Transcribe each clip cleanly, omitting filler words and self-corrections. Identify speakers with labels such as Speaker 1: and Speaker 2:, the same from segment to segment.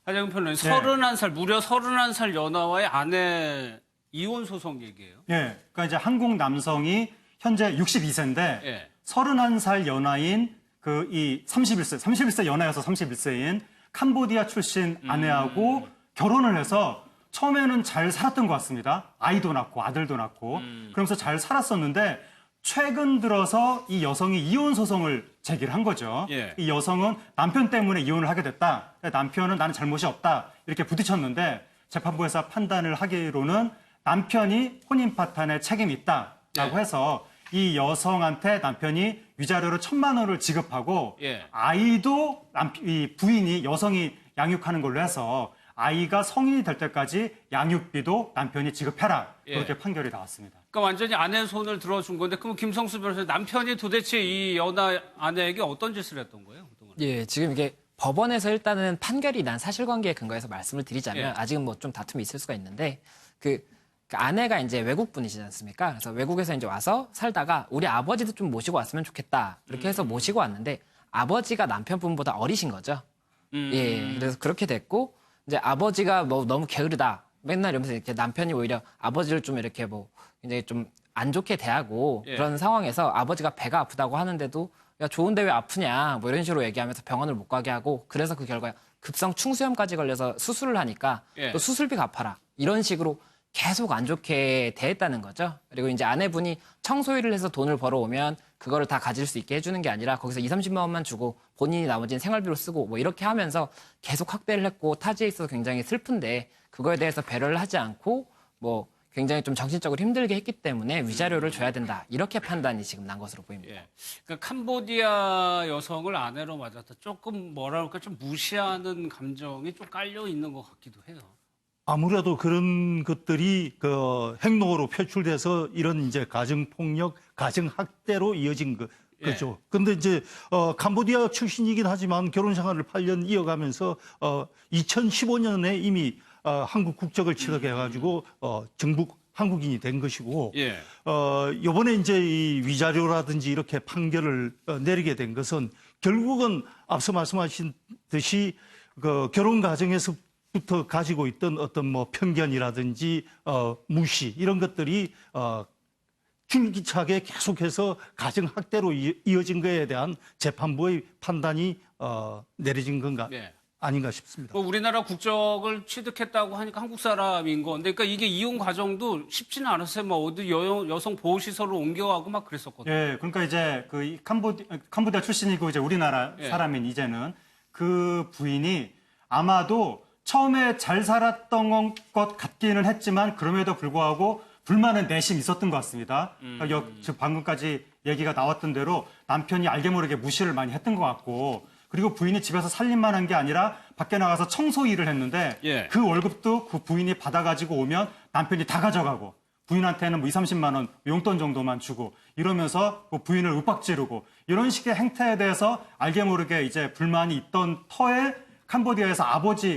Speaker 1: 하정훈 변호사님, 31살, 무려 31살 연하와의 아내 이혼 소송 얘기예요.
Speaker 2: 예, 그러니까 이제 한국 남성이 현재 62세인데
Speaker 1: 예.
Speaker 2: 31살 연하인 이 31세 연하여서 31세인 캄보디아 출신 아내하고 결혼을 해서 처음에는 잘 살았던 것 같습니다. 아이도 낳고 아들도 낳고 그러면서 잘 살았었는데 최근 들어서 이 여성이 이혼 소송을 제기를 한 거죠.
Speaker 1: 예.
Speaker 2: 이 여성은 남편 때문에 이혼을 하게 됐다. 남편은 나는 잘못이 없다. 이렇게 부딪혔는데 재판부에서 판단을 하기로는 남편이 혼인 파탄에 책임이 있다라고
Speaker 1: 예.
Speaker 2: 해서 이 여성한테 남편이 위자료로 1,000만 원을 지급하고
Speaker 1: 예.
Speaker 2: 아이도 이 부인이 여성이 양육하는 걸로 해서 아이가 성인이 될 때까지 양육비도 남편이 지급해라. 그렇게
Speaker 1: 예.
Speaker 2: 판결이 나왔습니다.
Speaker 1: 그러니까 완전히 아내 손을 들어준 건데 그럼 김성수 변호사님, 남편이 도대체 이 연하 아내에게 어떤 짓을 했던 거예요? 그동안?
Speaker 3: 예, 지금 이게 법원에서 일단은 판결이 난 사실관계에 근거해서 말씀을 드리자면
Speaker 1: 예.
Speaker 3: 아직은 뭐 좀 다툼이 있을 수가 있는데 그 아내가 이제 외국 분이시지 않습니까? 그래서 외국에서 이제 와서 살다가 우리 아버지도 좀 모시고 왔으면 좋겠다. 이렇게 해서 모시고 왔는데 아버지가 남편분보다 어리신 거죠. 예, 그래서 그렇게 됐고 이제 아버지가 뭐 너무 게으르다. 맨날 이러면서 이렇게 남편이 오히려 아버지를 좀 이렇게 뭐 굉장히 좀 안 좋게 대하고
Speaker 1: 예.
Speaker 3: 그런 상황에서 아버지가 배가 아프다고 하는데도 야 좋은데 왜 아프냐 뭐 이런 식으로 얘기하면서 병원을 못 가게 하고 그래서 그 결과에 급성 충수염까지 걸려서 수술을 하니까
Speaker 1: 예.
Speaker 3: 또 수술비 갚아라 이런 식으로 계속 안 좋게 대했다는 거죠. 그리고 이제 아내분이 청소일을 해서 돈을 벌어오면 그거를 다 가질 수 있게 해주는 게 아니라 거기서 20-30만 원만 주고 본인이 나머지는 생활비로 쓰고 뭐 이렇게 하면서 계속 확대를 했고 타지에 있어서 굉장히 슬픈데 그거에 대해서 배려를 하지 않고 뭐 굉장히 좀 정신적으로 힘들게 했기 때문에 위자료를 줘야 된다. 이렇게 판단이 지금 난 것으로 보입니다.
Speaker 1: 예. 그러니까 캄보디아 여성을 아내로 맞았다. 조금 뭐라 그럴까 좀 무시하는 감정이 좀 깔려 있는 것 같기도 해요.
Speaker 4: 아무래도 그런 것들이 그 행동으로 표출돼서 이런 이제 가정폭력, 가정학대로 이어진 거죠. 근데 이제 캄보디아 출신이긴 하지만 결혼 생활을 8년 이어가면서 2015년에 이미 한국 국적을 취득해가지고 정북 한국인이 된 것이고
Speaker 1: 예.
Speaker 4: 이번에 이제 이 위자료라든지 이렇게 판결을 내리게 된 것은 결국은 앞서 말씀하신 듯이 그 결혼 과정에서부터 가지고 있던 어떤 뭐 편견이라든지 무시 이런 것들이 줄기차게 계속해서 가정학대로 이어진 것에 대한 재판부의 판단이 내려진 건가
Speaker 1: 예.
Speaker 4: 아닌가 싶습니다.
Speaker 1: 뭐 우리나라 국적을 취득했다고 하니까 한국 사람인 건데, 그러니까 이게 이혼 과정도 쉽지는 않았어요. 막 어디 여성 보호시설로 옮겨가고 막 그랬었거든요.
Speaker 2: 예, 그러니까 이제 이 캄보디아 출신이고 이제 우리나라
Speaker 1: 예.
Speaker 2: 사람인 이제는 그 부인이 아마도 처음에 잘 살았던 것 같기는 했지만 그럼에도 불구하고 불만은 내심 있었던 것 같습니다. 지금 방금까지 얘기가 나왔던 대로 남편이 알게 모르게 무시를 많이 했던 것 같고 그리고 부인이 집에서 살림만 한 게 아니라 밖에 나가서 청소 일을 했는데
Speaker 1: 예.
Speaker 2: 그 월급도 그 부인이 받아가지고 오면 남편이 다 가져가고 부인한테는 뭐 20-30만 원 용돈 정도만 주고 이러면서 뭐 부인을 윽박지르고 이런 식의 행태에 대해서 알게 모르게 이제 불만이 있던 터에 캄보디아에서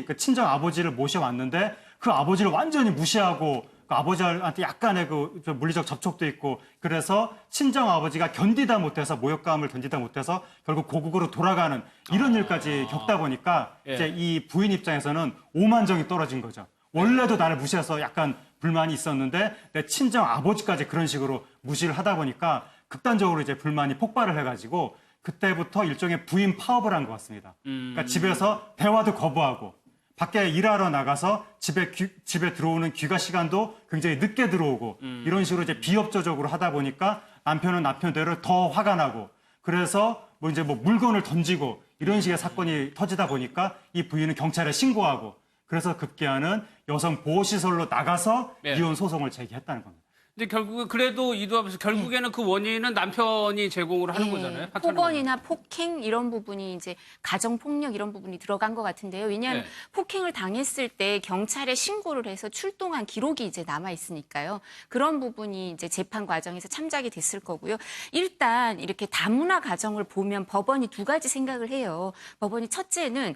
Speaker 2: 그 친정 아버지를 모셔왔는데 그 아버지를 완전히 무시하고 그 아버지한테 약간의 그 물리적 접촉도 있고 그래서 친정 아버지가 견디다 못해서 모욕감을 견디다 못해서 결국 고국으로 돌아가는 이런 일까지 겪다 보니까
Speaker 1: 예.
Speaker 2: 이제 이 부인 입장에서는 오만정이 떨어진 거죠. 원래도 나를 무시해서 약간 불만이 있었는데 내 친정 아버지까지 그런 식으로 무시를 하다 보니까 극단적으로 이제 불만이 폭발을 해가지고 그때부터 일종의 부인 파업을 한 것 같습니다. 그러니까 집에서 대화도 거부하고 밖에 일하러 나가서 집에 들어오는 귀가 시간도 굉장히 늦게 들어오고 이런 식으로 이제 비협조적으로 하다 보니까 남편은 남편대로 더 화가 나고 그래서 뭐 이제 뭐 물건을 던지고 이런 식의 사건이 터지다 보니까 이 부인은 경찰에 신고하고 그래서 급기야는 여성 보호시설로 나가서
Speaker 1: 네.
Speaker 2: 이혼 소송을 제기했다는 겁니다.
Speaker 1: 근데 결국은 그래도 이도하면서 결국에는 그 원인은 남편이 제공을 하는
Speaker 5: 예,
Speaker 1: 거잖아요.
Speaker 5: 폭언이나 폭행 이런 부분이 이제 가정 폭력 이런 부분이 들어간 것 같은데요. 왜냐하면
Speaker 1: 네.
Speaker 5: 폭행을 당했을 때 경찰에 신고를 해서 출동한 기록이 이제 남아 있으니까요. 그런 부분이 이제 재판 과정에서 참작이 됐을 거고요. 일단 이렇게 다문화 가정을 보면 법원이 두 가지 생각을 해요. 법원이 첫째는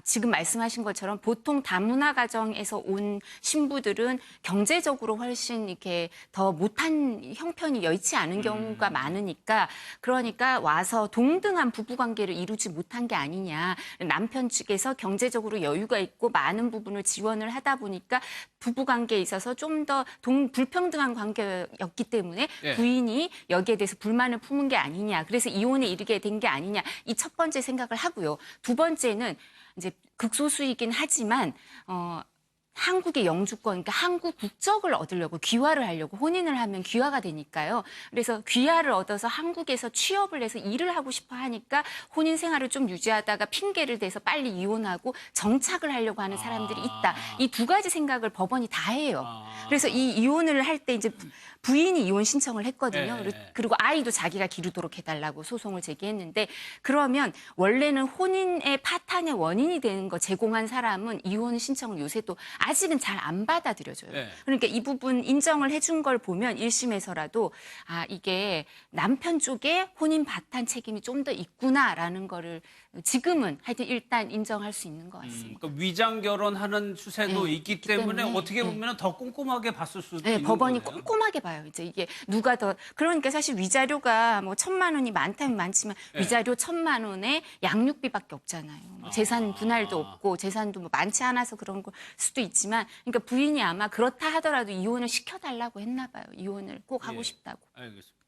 Speaker 5: 지금 말씀하신 것처럼 보통 다문화 가정에서 온 신부들은 경제적으로 훨씬 이렇게 더 더 못한 형편이 여의치 않은 경우가 많으니까 그러니까 와서 동등한 부부관계를 이루지 못한 게 아니냐. 남편 측에서 경제적으로 여유가 있고 많은 부분을 지원을 하다 보니까 부부관계에 있어서 좀 더 불평등한 관계였기 때문에
Speaker 1: 예.
Speaker 5: 부인이 여기에 대해서 불만을 품은 게 아니냐. 그래서 이혼에 이르게 된 게 아니냐. 이 첫 번째 생각을 하고요. 두 번째는 이제 극소수이긴 하지만 한국의 영주권, 그러니까 한국 국적을 얻으려고 귀화를 하려고 혼인을 하면 귀화가 되니까요. 그래서 귀화를 얻어서 한국에서 취업을 해서 일을 하고 싶어 하니까 혼인 생활을 좀 유지하다가 핑계를 대서 빨리 이혼하고 정착을 하려고 하는 사람들이 있다. 이 두 가지 생각을 법원이 다 해요. 그래서 이 이혼을 할 때 이제 부인이 이혼 신청을 했거든요.
Speaker 1: 네.
Speaker 5: 그리고 아이도 자기가 기르도록 해달라고 소송을 제기했는데 그러면 원래는 혼인의 파탄의 원인이 되는 거 제공한 사람은 이혼 신청을 요새 또 아직은 잘 안 받아들여져요.
Speaker 1: 네.
Speaker 5: 그러니까 이 부분 인정을 해준 걸 보면 1심에서라도 이게 남편 쪽에 혼인 바탕 책임이 좀 더 있구나라는 거를 지금은 하여튼 일단 인정할 수 있는 것 같습니다.
Speaker 1: 그러니까 위장 결혼하는 추세도
Speaker 5: 네,
Speaker 1: 있기
Speaker 5: 있기
Speaker 1: 때문에
Speaker 5: 때문에,
Speaker 1: 어떻게 보면 더 꼼꼼하게 봤을 수도
Speaker 5: 네,
Speaker 1: 있는
Speaker 5: 법원이
Speaker 1: 거네요.
Speaker 5: 꼼꼼하게 봐요. 이제 이게 누가 더 그러니까 사실 위자료가 뭐 1,000만 원이 많다면 많지만
Speaker 1: 네.
Speaker 5: 위자료 1,000만 원에 양육비밖에 없잖아요. 뭐 재산 분할도 없고 재산도 뭐 많지 않아서 그런 걸 수도 있지만 그러니까 부인이 아마 그렇다 하더라도 이혼을 시켜달라고 했나 봐요. 이혼을 꼭 하고
Speaker 1: 예.
Speaker 5: 싶다고.
Speaker 1: 알겠습니다.